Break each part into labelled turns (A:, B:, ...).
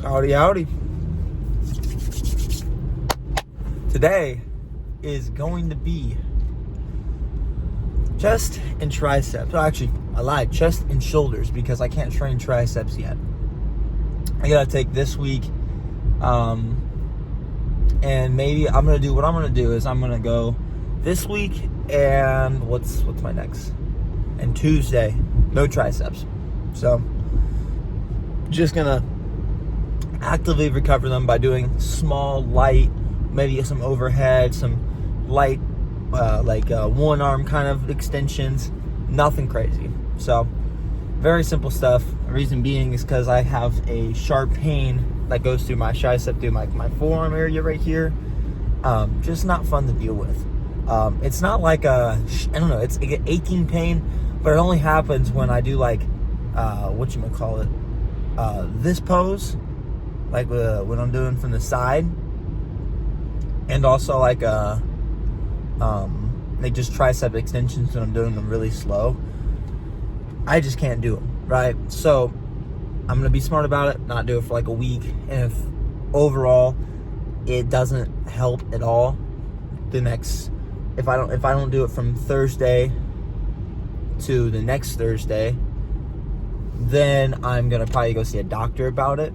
A: Howdy, howdy. Today is going to be chest and triceps. Oh, actually, I lied. Chest and shoulders because I can't train triceps yet. I gotta take this week, and maybe I'm gonna do what I'm gonna do is I'm gonna go this week and what's my next? And Tuesday, no triceps. So, just gonna actively recover them by doing small, light, maybe some overhead, some light, one arm kind of extensions, nothing crazy. So, very simple stuff. The reason being is because I have a sharp pain that goes through my tricep, through my forearm area right here. Just not fun to deal with. It's not like it's like an aching pain, but it only happens when I do this pose, like when I'm doing from the side, and also like just tricep extensions when I'm doing them really slow. I just can't do them, right? So I'm gonna be smart about it, not do it for like a week, and if overall it doesn't help at all, if I don't do it from Thursday to the next Thursday, then I'm gonna probably go see a doctor about it,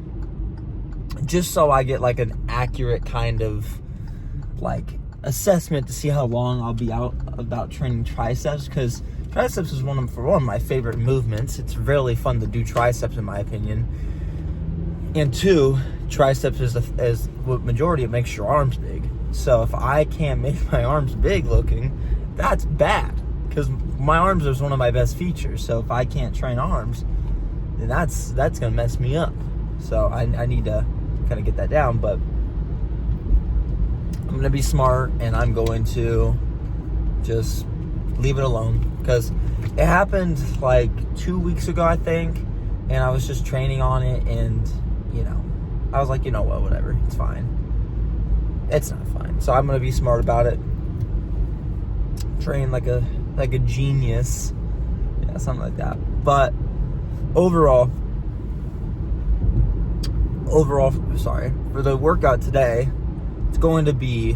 A: just so I get like an accurate kind of like assessment to see how long I'll be out about training triceps, because triceps is one of my favorite movements. It's really fun to do triceps in my opinion. And two, triceps is the majority, it makes your arms big. So if I can't make my arms big looking, that's bad, because my arms is one of my best features. So if I can't train arms, then that's gonna mess me up. So I need to kind of get that down, but I'm gonna be smart and I'm going to just leave it alone, because it happened like 2 weeks ago, I think, and I was just training on it, and I was like, whatever, it's fine. It's not fine. So I'm gonna be smart about it. Train like a genius. Yeah, something like that. But overall, for the workout today, it's going to be,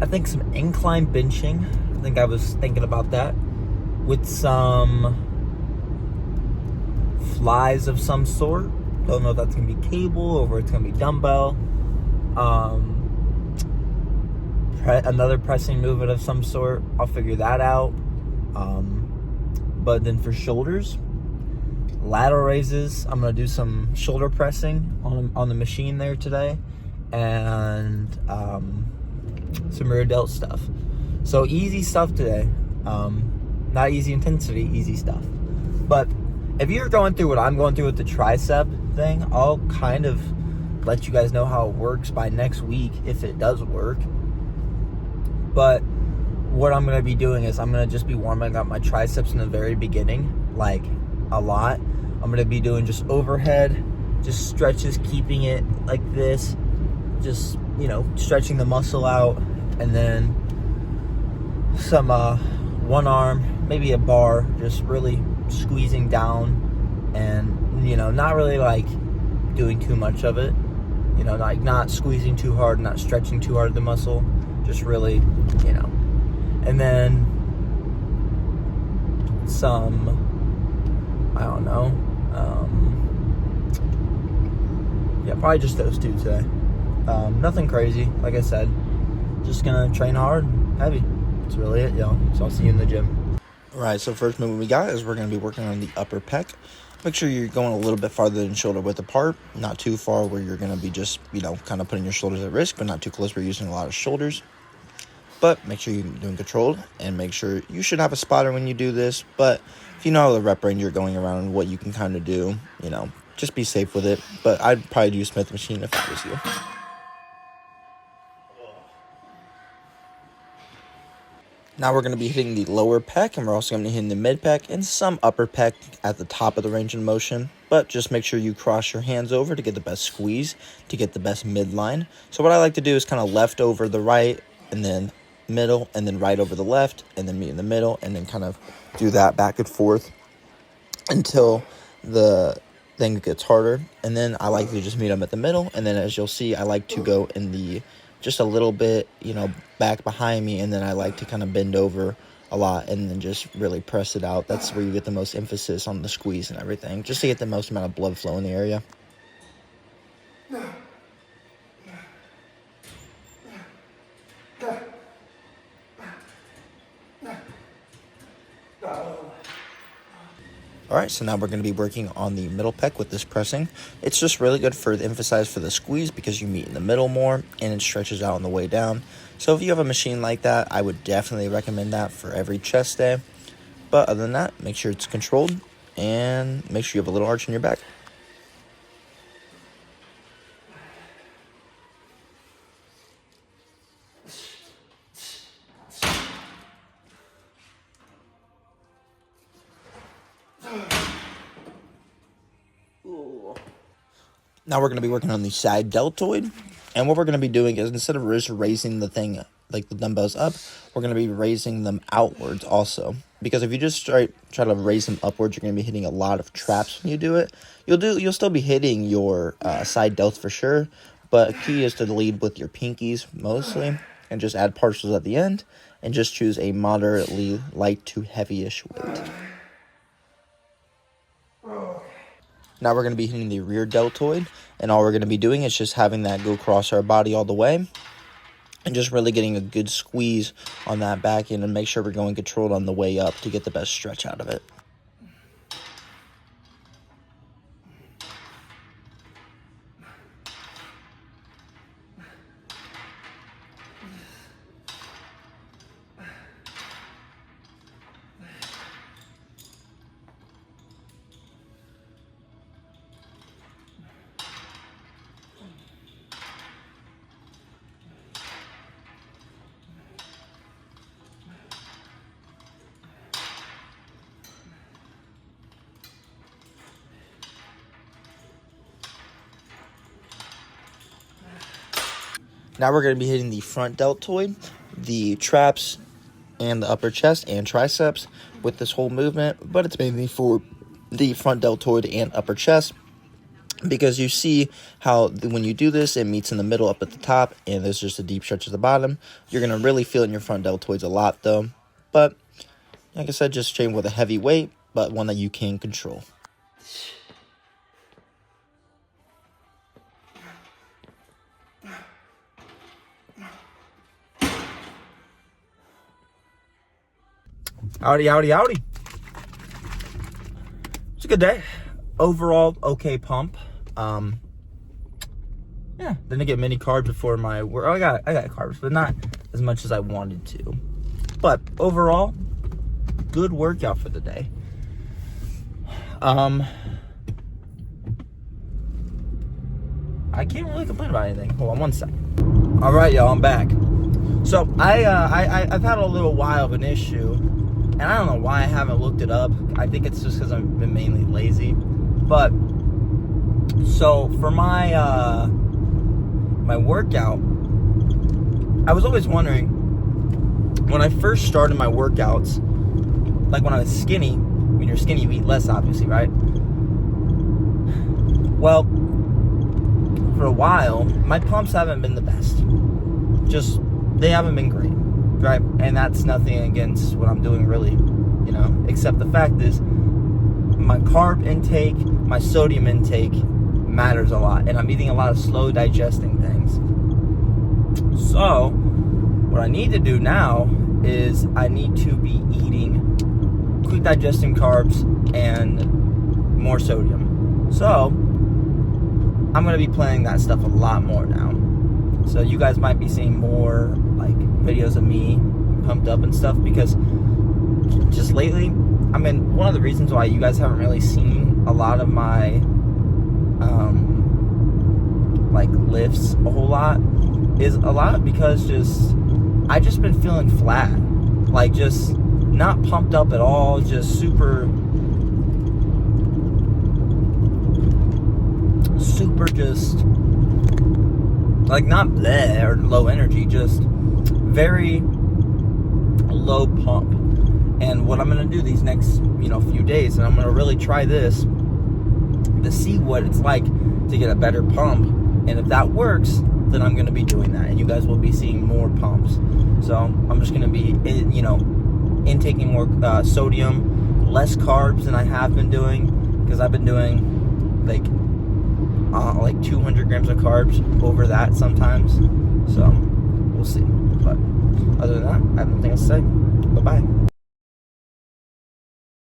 A: I think, some incline benching. I think I was thinking about that, with some flies of some sort. Don't know if that's gonna be cable or if it's gonna be dumbbell. Another pressing movement of some sort. I'll figure that out. But then for shoulders, lateral raises, I'm gonna do some shoulder pressing on the machine there today, and some rear delt stuff. So easy stuff today. Not easy intensity, easy stuff. But if you're going through what I'm going through with the tricep thing, I'll kind of let you guys know how it works by next week, if it does work. But what I'm going to be doing is I'm going to just be warming up my triceps in the very beginning, like a lot. I'm going to be doing just overhead, just stretches, keeping it like this, just, stretching the muscle out, and then some one arm, maybe a bar, just really squeezing down, and not really like doing too much of it, like not squeezing too hard, not stretching too hard the muscle, just really, and then some, I don't know, probably just those two today. Nothing crazy, like I said, just gonna train hard, heavy. That's really it, yo. So I'll see you in the gym.
B: Right, so first movement we got is we're going to be working on the upper pec. Make sure you're going a little bit farther than shoulder width apart, not too far where you're going to be just, kind of putting your shoulders at risk, but not too close where you're using a lot of shoulders. But make sure you're doing controlled, and make sure you should have a spotter when you do this. But if you know how the rep range you're going around and what you can kind of do, just be safe with it. But I'd probably do Smith machine if I was you. Now we're going to be hitting the lower pec, and we're also going to be hitting the mid pec and some upper pec at the top of the range of motion. But just make sure you cross your hands over to get the best squeeze, to get the best midline. So what I like to do is kind of left over the right, and then middle, and then right over the left, and then me in the middle, and then kind of do that back and forth until the then it gets harder, and then I like to just meet them at the middle, and then as you'll see, I like to go in the just a little bit, back behind me, and then I like to kind of bend over a lot and then just really press it out. That's where you get the most emphasis on the squeeze and everything, just to get the most amount of blood flow in the area. Alright, so now we're going to be working on the middle pec with this pressing. It's just really good for the emphasize for the squeeze because you meet in the middle more and it stretches out on the way down. So if you have a machine like that, I would definitely recommend that for every chest day. But other than that, make sure it's controlled and make sure you have a little arch in your back. Now we're going to be working on the side deltoid, and what we're going to be doing is instead of just raising the thing, like the dumbbells up, we're going to be raising them outwards also. Because if you just try to raise them upwards, you're going to be hitting a lot of traps when you do it. You'll still be hitting your side delts for sure, but key is to lead with your pinkies mostly, and just add partials at the end, and just choose a moderately light to heavy-ish weight. Now we're going to be hitting the rear deltoid, and all we're going to be doing is just having that go across our body all the way, and just really getting a good squeeze on that back end, and make sure we're going controlled on the way up to get the best stretch out of it. Now we're going to be hitting the front deltoid, the traps, and the upper chest and triceps with this whole movement, but it's mainly for the front deltoid and upper chest, because you see how when you do this, it meets in the middle up at the top, and there's just a deep stretch at the bottom. You're going to really feel it in your front deltoids a lot, though, but like I said, just train with a heavy weight, but one that you can control.
A: Howdy, howdy, howdy. It's a good day. Overall, okay pump. Yeah, didn't get many carbs before my work. I got carbs, but not as much as I wanted to. But overall, good workout for the day. I can't really complain about anything. Hold on one second. All right, y'all, I'm back. So I've had a little while of an issue, and I don't know why I haven't looked it up. I think it's just because I've been mainly lazy. But so for my my workout, I was always wondering, when I first started my workouts, like when I was skinny, when you're skinny you eat less obviously, right? Well, for a while my pumps haven't been the best. Just, they haven't been great, right? And that's nothing against what I'm doing really, except the fact is my carb intake, my sodium intake matters a lot, and I'm eating a lot of slow digesting things. So what I need to do now is I need to be eating quick digesting carbs and more sodium. So I'm going to be playing that stuff a lot more now. So you guys might be seeing more like videos of me pumped up and stuff, because just lately, one of the reasons why you guys haven't really seen a lot of my like lifts a whole lot is a lot because I just been feeling flat, like just not pumped up at all, just super just like not bleh or low energy, just very low pump. And what I'm gonna do these next few days, and I'm gonna really try this, to see what it's like to get a better pump. And if that works, then I'm going to be doing that, and you guys will be seeing more pumps. So I'm just going to be, intaking more sodium, less carbs than I have been doing, because I've been doing like 200 grams of carbs over that sometimes. So we'll see. But other than that, I have nothing else to say. Bye-bye.